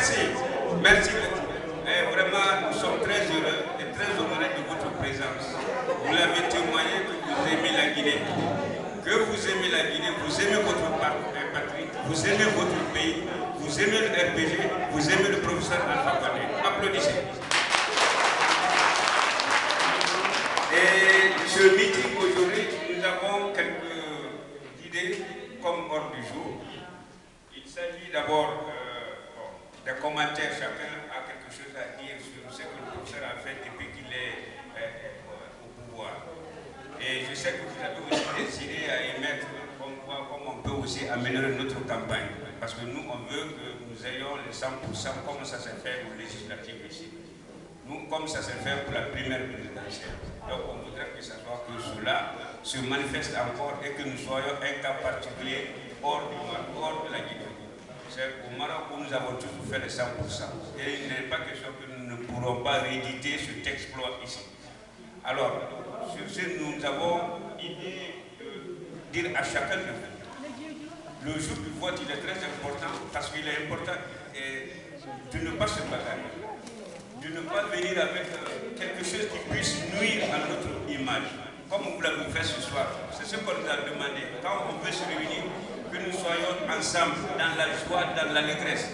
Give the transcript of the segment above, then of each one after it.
Merci. Merci beaucoup. Et vraiment, nous sommes très heureux et très honorés de votre présence. Vous l'avez témoigné que vous aimez la Guinée. Que vous aimez la Guinée, vous aimez votre patrie, vous aimez votre pays, vous aimez le RPG, vous aimez le professeur Alpha Condé. Applaudissez. Et ce meeting aujourd'hui, nous avons quelques idées comme ordre du jour. Il s'agit d'abord des commentaires, chacun a quelque chose à dire sur ce que le professeur a fait depuis qu'il est au pouvoir. Et je sais que vous avez aussi décidé à émettre comme on peut aussi améliorer notre campagne. Parce que nous, on veut que nous ayons les 100% comme ça s'est fait aux législatives ici. Nous, comme ça s'est fait pour la primaire présidentielle. Donc on voudrait que ce soit que cela se manifeste encore et que nous soyons un cas particulier hors du Maroc, hors de la Guinée. C'est au Maroc où nous avons toujours fait les 100%. Et il n'est pas question que nous ne pourrons pas rééditer cet exploit ici. Alors, sur ce, nous avons idée de dire à chacun de vous, le jour du vote, il est très important parce qu'il est important de ne pas se bagarrer, de ne pas venir avec quelque chose qui puisse nuire à notre image, comme vous l'avez fait ce soir. C'est ce qu'on nous a demandé. Quand on veut se réunir, que nous soyons ensemble dans la joie, dans l'allégresse.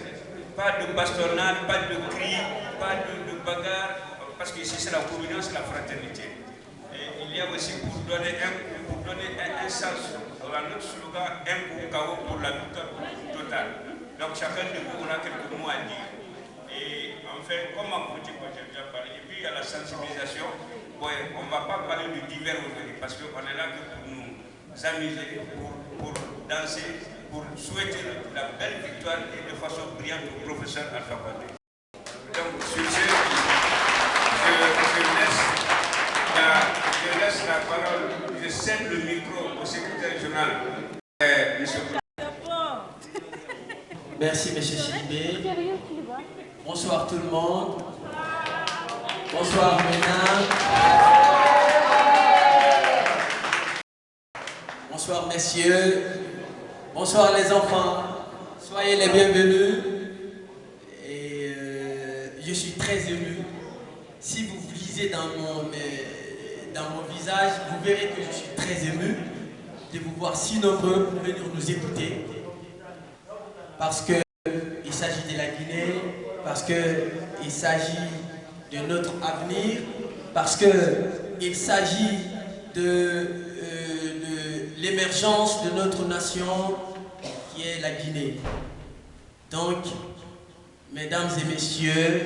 Pas de bastonnade, pas de cris, pas de bagarre, parce qu'ici c'est la communion, c'est la fraternité. Et il y a aussi pour donner un sens à notre slogan, un coup KO pour la lutte totale. Donc chacun de vous aura quelques mots à dire. Et enfin, comme en politique, j'ai déjà parlé, et puis il y a la sensibilisation. Ouais, on ne va pas parler du divers aujourd'hui, parce qu'on est là que pour nous amuser, pour danser, pour souhaiter la belle victoire et de façon brillante au professeur Alpha Condé. Donc, sur ce, je laisse la parole, je cède le micro au secrétaire régional, monsieur. Merci, monsieur Sidibé. Bonsoir tout le monde. Bonsoir, mesdames. Bonsoir, messieurs. Bonsoir, les enfants. Soyez les bienvenus. Et je suis très ému. Si vous lisez dans mon visage, vous verrez que je suis très ému de vous voir si nombreux pour venir nous écouter. Parce qu'il s'agit de la Guinée, parce qu'il s'agit de notre avenir, parce qu'il s'agit de l'émergence de notre nation qui est la Guinée. Donc, mesdames et messieurs,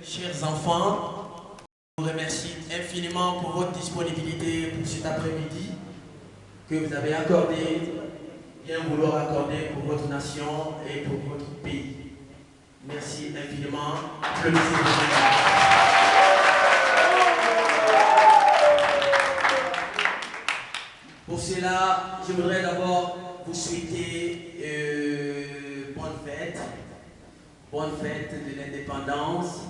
chers enfants, je vous remercie infiniment pour votre disponibilité pour cet après-midi que vous avez accordé, bien vouloir accorder pour votre nation et pour votre pays. Merci infiniment. Pour cela, je voudrais d'abord vous souhaiter bonne fête de l'indépendance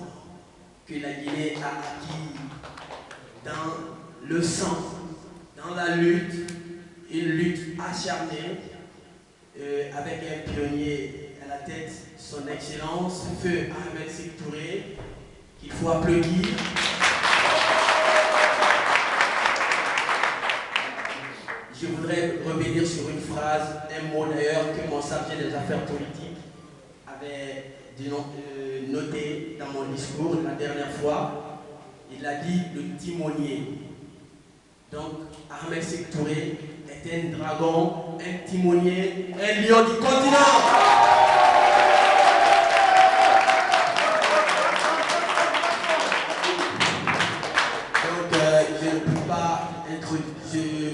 que la Guinée a acquis dans le sang, dans la lutte, une lutte acharnée avec un pionnier à la tête, son excellence, feu Ahmed Sékou Touré, qu'il faut applaudir. Je voudrais revenir sur une phrase, un mot d'ailleurs que mon chargé des affaires politiques avait noté dans mon discours la dernière fois. Il a dit le timonier. Donc Ahmed Sékou Touré est un dragon, un timonier, un lion du continent.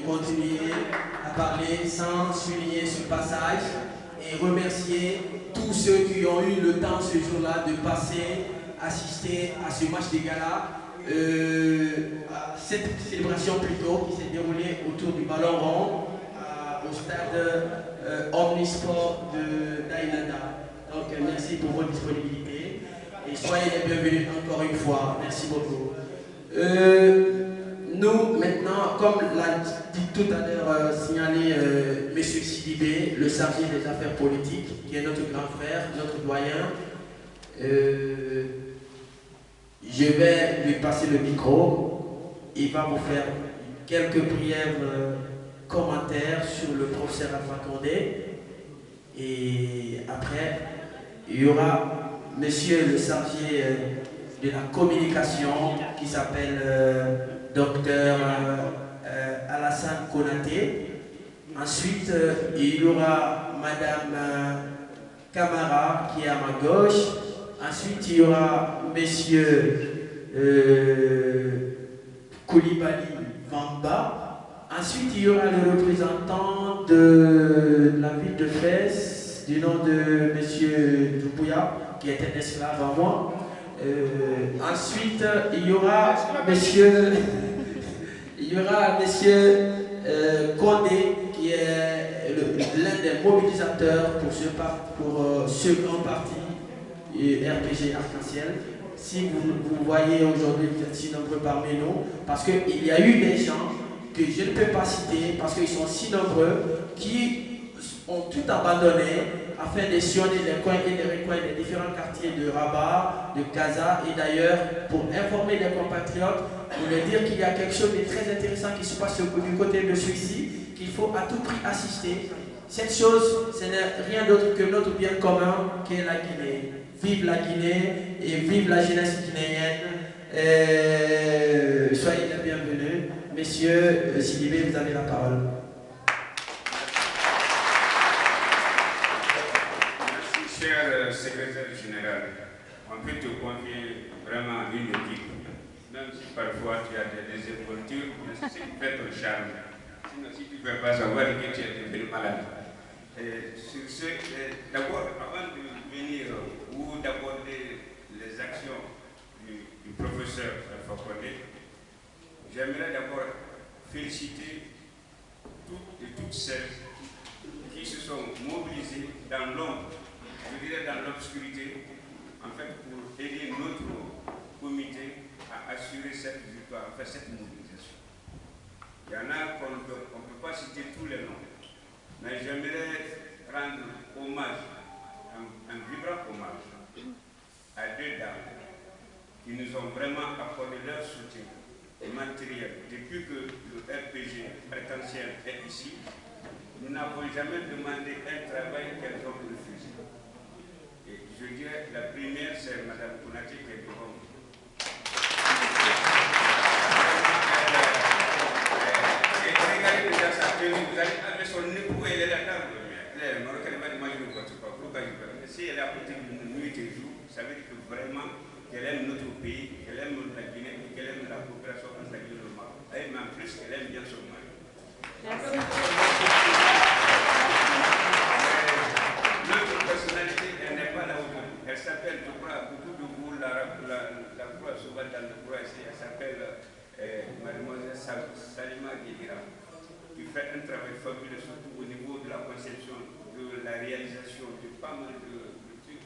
Continuer à parler sans souligner ce passage et remercier tous ceux qui ont eu le temps ce jour-là de passer, assister à ce match de gala, à cette célébration plutôt qui s'est déroulée autour du ballon rond au stade Omnisport d'Aïnada. Donc merci pour votre disponibilité et soyez les bienvenus encore une fois. Merci beaucoup. Nous, maintenant, comme l'a dit tout à l'heure signalé M. Sidibé, le chargé des affaires politiques, qui est notre grand frère, notre doyen, Je vais lui passer le micro. Il va vous faire quelques brièves commentaires sur le professeur Alpha Condé. Et après, il y aura monsieur le chargé de la communication qui s'appelle docteur Alassane Konaté. Ensuite, il y aura madame Camara qui est à ma gauche. Ensuite, il y aura monsieur Koulibaly Vamba. Ensuite, il y aura le représentant de la ville de Fès, du nom de monsieur Doubouya, qui est un esclave à moi. Ensuite, il y aura monsieur Condé, qui est l'un des mobilisateurs pour ce grand parti RPG Arc-en-Ciel. Si vous voyez aujourd'hui, vous êtes si nombreux parmi nous, parce qu'il y a eu des gens que je ne peux pas citer, parce qu'ils sont si nombreux, qui ont tout abandonné afin de sillonner les coins et les recoins des différents quartiers de Rabat, de Gaza, et d'ailleurs, pour informer les compatriotes, pour leur dire qu'il y a quelque chose de très intéressant qui se passe du côté de celui-ci, qu'il faut à tout prix assister. Cette chose, ce n'est rien d'autre que notre bien commun, qui est la Guinée. Vive la Guinée et vive la jeunesse guinéenne. Soyez les bienvenus. Messieurs Sidibé, vous avez la parole. Merci, cher secrétaire général. On peut te confier vraiment une équipe, même si parfois tu as des désinvoltures, mais c'est fait ton charme. Sinon, si tu ne peux pas savoir que tu es devenu malade. Sur ce, d'abord, avant de venir ou d'aborder les actions du professeur Alpha Condé, j'aimerais d'abord féliciter toutes celles qui se sont mobilisées dans l'ombre, je dirais dans l'obscurité, en fait pour aider notre comité à assurer cette victoire, enfin cette mobilisation. Il y en a qu'on ne peut pas citer tous les noms, mais j'aimerais rendre hommage, un vibrant hommage à deux dames qui nous ont vraiment accordé leur soutien matériel. Depuis que le RPG Arc-en-Ciel est ici, nous n'avons jamais demandé un travail qu'elles ont refusé. Et je dirais la première, c'est Mme Konaté qui est devant vous. Et regardez déjà sa tenue, vous allez avec son époux, elle est là-dedans. Les Marocains m'a dit, moi je ne vote pas. Pourquoi je veux? Si elle est à côté de nous nuit et jour, ça veut dire que vraiment qu'elle aime notre pays, qu'elle aime la Guinée et qu'elle aime la coopération entre la Guinée et le Maroc. Et en plus, elle aime bien son mari. Merci. Notre personnalité, elle n'est pas là aujourd'hui. Elle s'appelle, je crois, beaucoup de vous, la croix souvent dans le croix ici, elle s'appelle Mademoiselle Salima Guédira, qui fait un travail fabuleux, surtout au niveau de la conception, de la réalisation, de pas mal de trucs.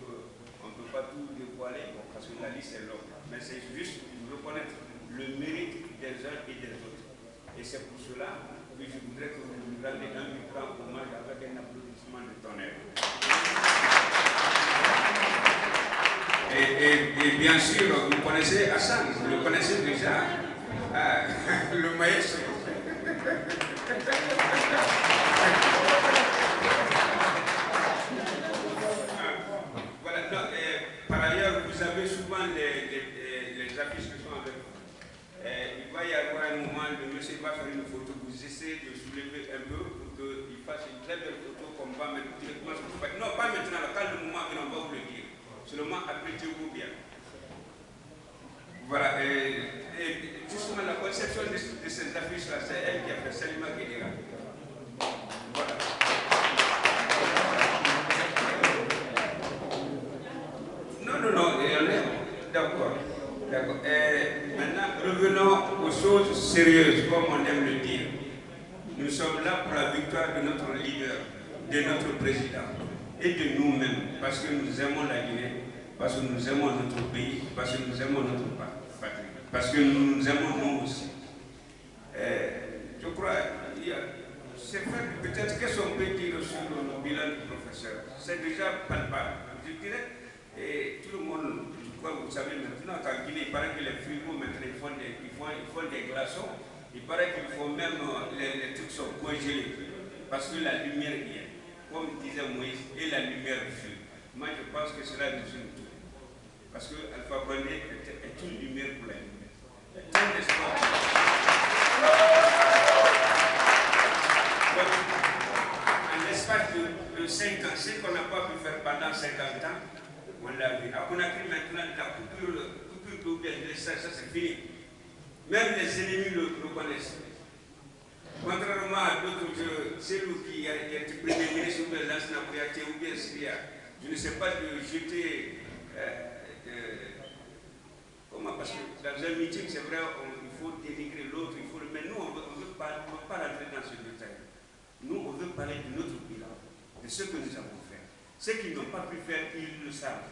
On ne peut pas tout dévoiler parce que la liste est longue. Mais c'est juste pour reconnaître le mérite des uns et des autres. Et c'est pour cela que je voudrais que vous nous rendiez un grand hommage avec un applaudissement de tonnerre. Et bien sûr, vous connaissez Hassan, vous le connaissez déjà, le maestro. Voilà, non, par ailleurs, vous avez souvent les affiches qui sont avec vous. Il va y avoir un moment, le monsieur va faire une photo, vous essayez de soulever un peu pour qu'il fasse une très belle photo qu'on va mettre directement sur le fait. Non, pas maintenant, quand le moment vient, on va vous le dire. Seulement apprêtez-vous bien. Voilà, et justement la conception de ces affiches-là, c'est elle qui a fait, Salima Guédira. Voilà. Non, d'accord. Maintenant, revenons aux choses sérieuses, comme on aime le dire. Nous sommes là pour la victoire de notre leader, de notre président et de nous-mêmes, parce que nous aimons la Guinée, parce que nous aimons notre pays, parce que nous aimons notre patrie, parce que nous nous aimons nous aussi. Je crois, c'est fait, peut-être qu'est-ce qu'on peut dire sur le bilan du professeur. C'est déjà palpable. Je dirais, et tout le monde Vous savez maintenant qu'en Guinée, il paraît que les frigos maintenant ils font des glaçons. Il paraît qu'ils font même les trucs sont congelés. Parce que la lumière y est. Comme disait Moïse, et la lumière fut. Moi je pense que cela nous une tout. Parce que Alpha Condé est une lumière pour la lumière. Un espoir. En l'espace de 5 ans, ce qu'on n'a pas pu faire pendant 50 ans, on l'a vu. À Conakry, maintenant, la coupure d'eau, ça c'est fini. Même les ennemis le connaissent. Contrairement à d'autres, celui qui a été premier ministre ou bien l'ancien Kouyate ou bien Syria, je ne sais pas de jeter. Comment? Parce que dans un meeting, c'est vrai, il faut dénigrer l'autre, mais nous, on ne veut pas rentrer dans ce détail. Nous, on veut parler de notre bilan, de ce que nous avons fait. Ceux qui n'ont pas pu faire, ils le savent.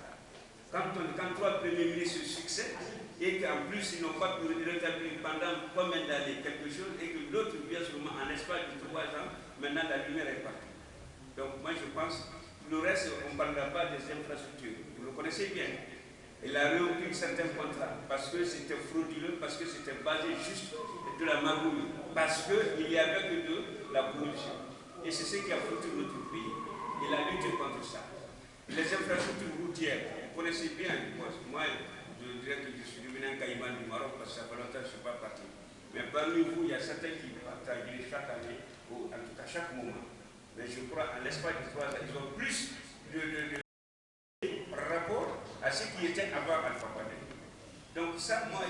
Quand trois premiers ministres succèdent, et qu'en plus ils n'ont pas pu rétablir pendant combien d'années quelque chose, et que l'autre vient seulement en espace de 3 ans, maintenant la lumière est partie. Donc moi je pense, le reste, on ne parlera pas des infrastructures. Vous le connaissez bien. Il a repris certains contrats parce que c'était frauduleux, parce que c'était basé juste de la magouille, parce qu'il n'y avait que de la corruption. Et c'est ce qui a foutu notre pays. Il a lutté contre ça. Les infrastructures routières, vous connaissez bien, moi je dirais que je suis devenu un caïman du Maroc parce que ça fait longtemps que je ne suis pas parti. Mais parmi vous, il y a certains qui partagent chaque année, ou en tout cas chaque moment. Mais je crois, en l'espace de 3 ans, ils ont plus de rapport à ce qui était avant Alpha Condé. Donc ça, moi,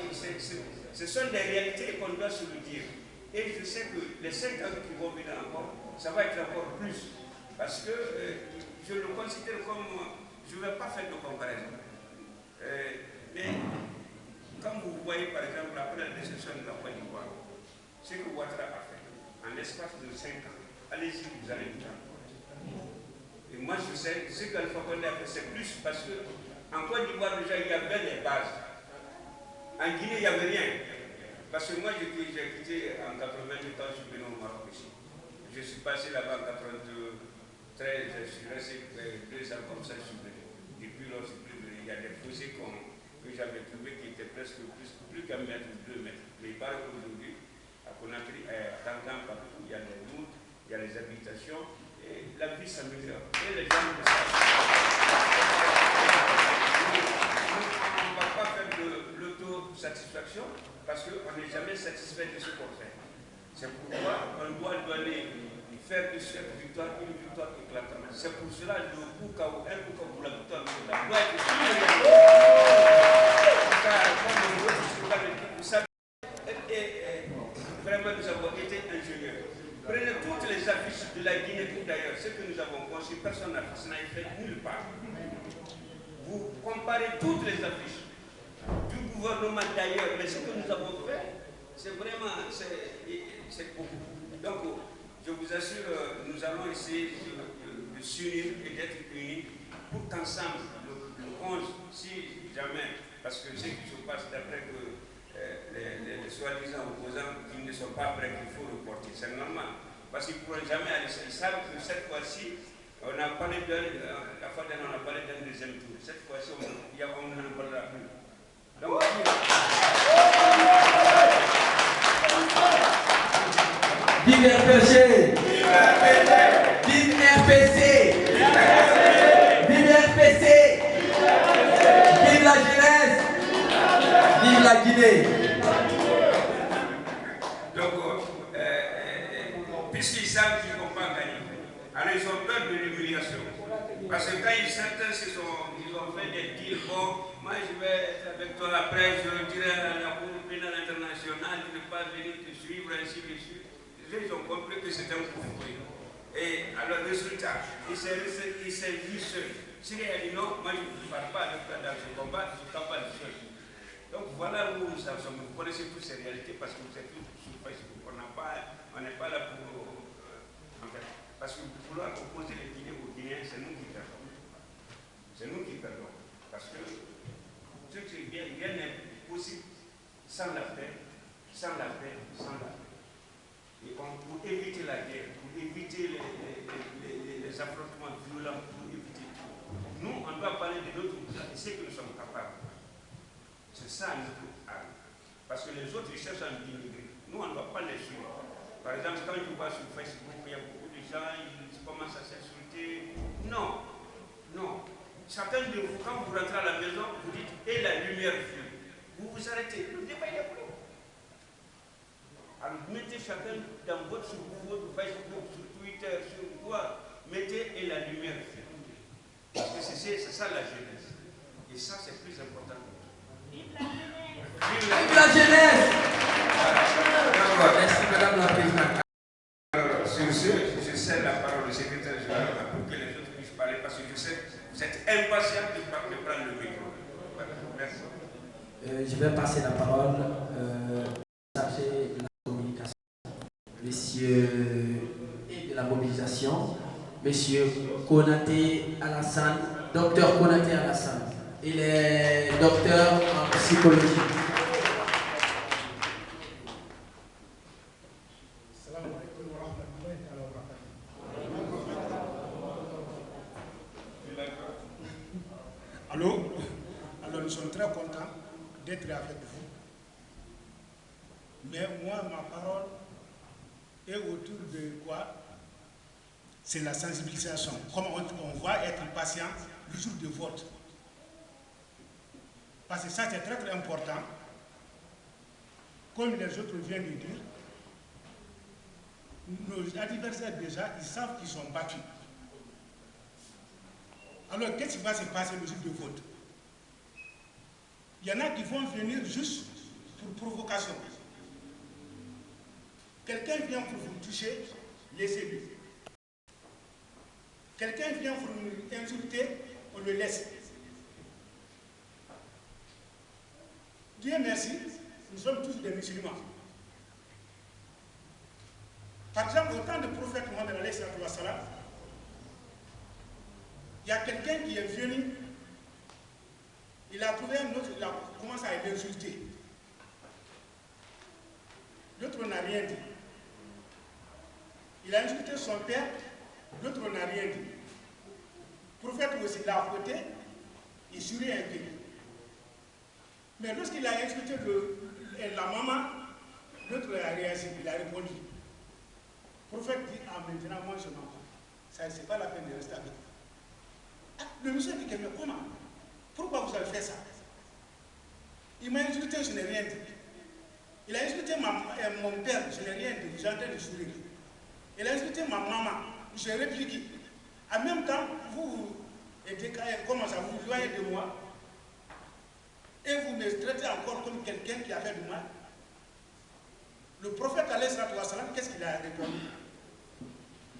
ce sont des réalités qu'on doit se le dire. Et je sais que les 5 ans qui vont venir encore, ça va être encore plus. Parce que je le considère comme... Je ne vais pas faire de comparaison. Mais comme vous voyez, par exemple, après la décision de la Côte d'Ivoire, ce que Ouattara a fait, en l'espace de 5 ans, allez-y, vous allez vous rendre compte. Et moi, je sais, ce qu'Alpha Condé a fait, c'est plus parce qu'en Côte d'Ivoire, déjà, il y avait les bases. En Guinée, il n'y avait rien. Parce que moi, j'ai quitté en 88 ans, je suis venu au Maroc ici. Je suis passé là-bas en 93, je suis resté 2 ans comme ça, je suis venu. Depuis lors, je suis plus venu. Il y a des fossés que j'avais trouvés qui étaient presque plus qu'un mètre ou 2 mètres. Mais il paraît qu'aujourd'hui, à Conakry, à Tangan, partout, il y a des routes, il y a les habitations, et la vie s'améliore. Et les gens le savent. On ne va pas faire de l'autosatisfaction parce qu'on n'est jamais satisfait de ce qu'on fait. C'est pourquoi on doit faire de cette victoire une victoire éclatante. C'est pour cela que le Koukao, un Koukao pour la victoire doit être car comme vous savez, vraiment nous avons été ingénieurs. Prenez toutes les affiches de la Guinée, tout d'ailleurs, ce que nous avons conçu, personne n'a fait nulle part. Vous comparez toutes les affiches du gouvernement d'ailleurs, mais ce que nous avons fait, c'est vraiment, c'est beaucoup. Donc, je vous assure, nous allons essayer de s'unir et d'être unis pour qu'ensemble, le 11, si jamais, parce que ce qui se passe d'après que les soi-disant opposants qui ne sont pas prêts, qu'il faut reporter, c'est normal. Parce qu'ils ne pourront jamais aller. Ils savent que cette fois-ci, on a parlé la fois dernière, on a parlé d'un deuxième tour. Cette fois-ci, on n'en parlera plus. Donc, vive RPC! Vive RPC! Vive RPC! Vive la jeunesse! Vive la Guinée! Donc, puisqu'ils savent qu'ils ne vont pas gagner, alors ils ont peur de l'humiliation. Parce que quand certains ils ont fait des deals, bon, moi je vais être avec toi après, je dirai à la Cour pénale internationale de ne pas venir te suivre, ainsi de suite. Ils ont compris que c'était un coup de fouet. Et alors, résultat, il s'est vu seul. S'il a dit non, moi je ne parle pas avec toi dans ce combat, je ne parle pas seul. Donc voilà où nous sommes. Vous connaissez toutes ces réalités parce que vous êtes tous sur Facebook. On n'est pas là pour. En fait, parce que pour vouloir opposer les Guinéens aux Guinéens, c'est nous qui perdons. C'est nous qui perdons. Parce que rien n'est possible sans la paix, sans la paix, sans la paix. Et pour éviter la guerre, pour éviter les affrontements violents, pour éviter tout. Nous, on doit parler de notre pouvoir et ce que nous sommes capables. C'est ça notre arme. Parce que les autres, ils cherchent à nous dénigrer. Nous, on ne va pas les suivre. Par exemple, quand je vois sur Facebook, il y a beaucoup de gens, ils commencent à s'insulter. Non, non. Certains de vous, quand vous rentrez à la maison, vous dites « et la lumière fut ». Vous vous arrêtez. Le débat est plus. Alors, mettez chacun dans votre Facebook, sur Twitter, sur quoi, mettez « et la lumière fut ». Parce que c'est ça la jeunesse. Et ça, c'est plus important. Vive la jeunesse! Merci, Madame la Présidente. Alors, sur ce, je cède la parole au secrétaire général pour que les autres puissent parler, parce que je sais que vous êtes impatient de prendre le micro. Voilà. Merci. Je vais passer la parole chargé de la communication, Monsieur et de la mobilisation, Monsieur Konaté Alassane, docteur Konaté Alassane. Il est docteur en psychologie. Allô? Alors nous sommes très contents d'être avec vous. Mais moi, ma parole est autour de quoi? C'est la sensibilisation. Comment on va être patient le jour de vote. Parce que ça, c'est très très important. Comme les autres viennent de dire, nos adversaires déjà, ils savent qu'ils sont battus. Alors, qu'est-ce qui va se passer le jour de vote? Il y en a qui vont venir juste pour provocation. Quelqu'un vient pour vous toucher, laissez-lui. Quelqu'un vient pour nous insulter, on le laisse. Dieu merci, nous sommes tous des musulmans. Par exemple, au temps du prophète Mohammed alayhi salatu wa salam, il y a quelqu'un qui est venu, il a trouvé un autre, il a commencé à l'insulter. L'autre n'a rien dit. Il a insulté son père, l'autre n'a rien dit. Le prophète aussi l'a côté, il sourit un peu. Mais lorsqu'il a insulté la maman, l'autre a réagi, il a répondu. Le prophète dit, ah maintenant moi je m'en vais. Ça, c'est pas la peine de rester avec vous. Ah, le monsieur dit, mais comment? Pourquoi vous avez fait ça? Il m'a insulté, je n'ai rien dit. Il a insulté mon père, je n'ai rien dit, j'ai en train de sourire. Il a insulté ma maman, j'ai répliqué. En même temps, vous comment ça, vous voyez de moi et vous me traitez encore comme quelqu'un qui a fait du mal. Le prophète alayhi salatu wa salam, qu'est-ce qu'il a répondu?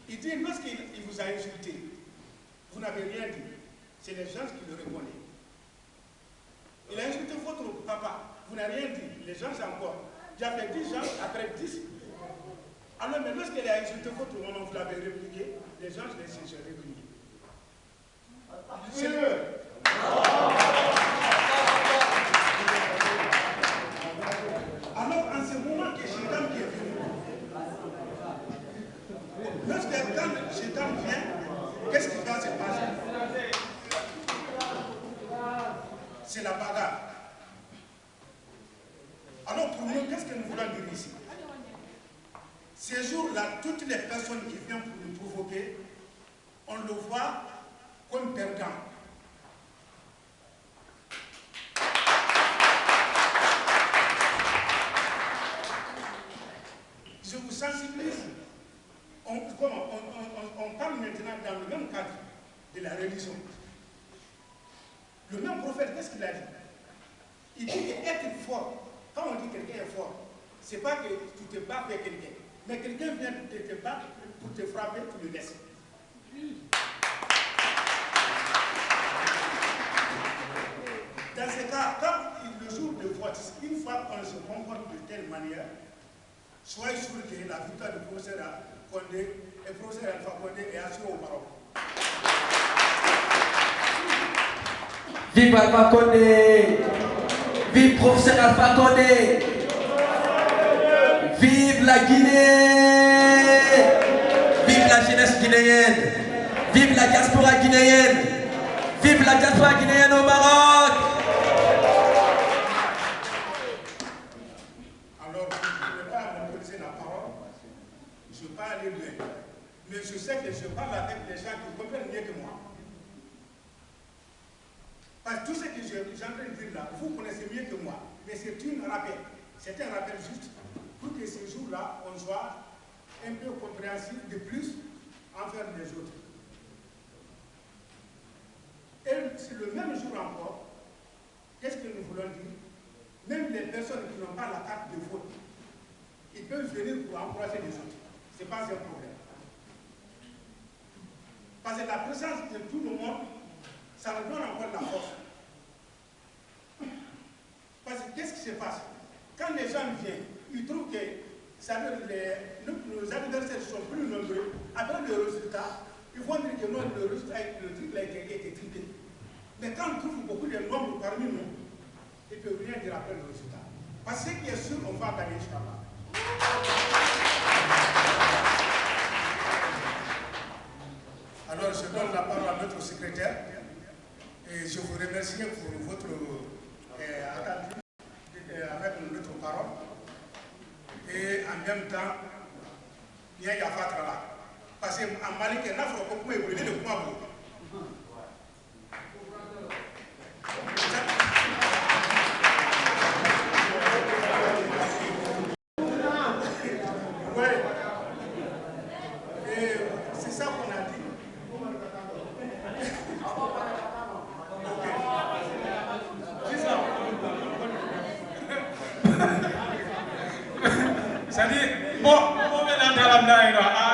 Il dit, lorsqu'il vous a insulté, vous n'avez rien dit. C'est les gens qui le répondaient. Il a insulté votre papa, vous n'avez rien dit. Les gens encore. J'avais 10 gens, après 10. Alors, mais lorsqu'il a insulté votre maman, vous l'avez répliqué, les gens se sont réunis. Alors, en ce moment que Shaitan qui est venu, lorsque Shaitan vient, qu'est-ce qui va se passer? C'est la bagarre. Alors, pour nous, qu'est-ce que nous voulons dire ici? Ces jours-là, toutes les personnes qui viennent pour nous provoquer, on le voit comme perdant. Je vous sensibilise. On parle maintenant dans le même cadre de la religion. Le même prophète, qu'est-ce qu'il a dit? Il dit qu'être fort, quand on dit quelqu'un est fort, ce n'est pas que tu te bats avec quelqu'un, mais quelqu'un vient te battre pour te frapper, tu le laisses. Dans ce cas, quand le jour de vote, une fois qu'on se comporte de telle manière, soyez sûr que la victoire du professeur Condé et professeur Alpha Condé est assurée au Maroc. Vive Alpha Condé! Vive professeur Alpha Condé! Vive la Guinée! Vive la jeunesse guinéenne! Vive la diaspora guinéenne! Vive la diaspora guinéenne au Maroc! Parce que tout ce que j'ai en train de dire là, vous connaissez mieux que moi, mais c'est un rappel. C'est un rappel juste pour que ce jour-là, on soit un peu compréhensif de plus envers les autres. Et c'est le même jour encore, qu'est-ce que nous voulons dire? Même les personnes qui n'ont pas la carte de vote, ils peuvent venir pour encourager les autres. Ce n'est pas un problème. Parce que la présence de tout le monde, ça nous donne encore la force. Parce que qu'est-ce qui se passe? Quand les gens viennent, ils trouvent que nos adversaires sont plus nombreux. Après le résultat, ils vont dire que non, le résultat, le truc a été triplé. Mais quand on trouve beaucoup de nombres parmi nous, ils ne peuvent rien dire après le résultat. Parce que ce qui est sûr, on va gagner, Inch'Allah. Alors, je donne la parole à notre secrétaire et je vous remercie pour votre attention avec notre parole. Et en même temps, il y a Yafatra là. Parce qu'en Mali, il y a un peu de évoluer de quoi. C'est ça qu'on a dit. C'est-à-dire, bon, on va dans la blague.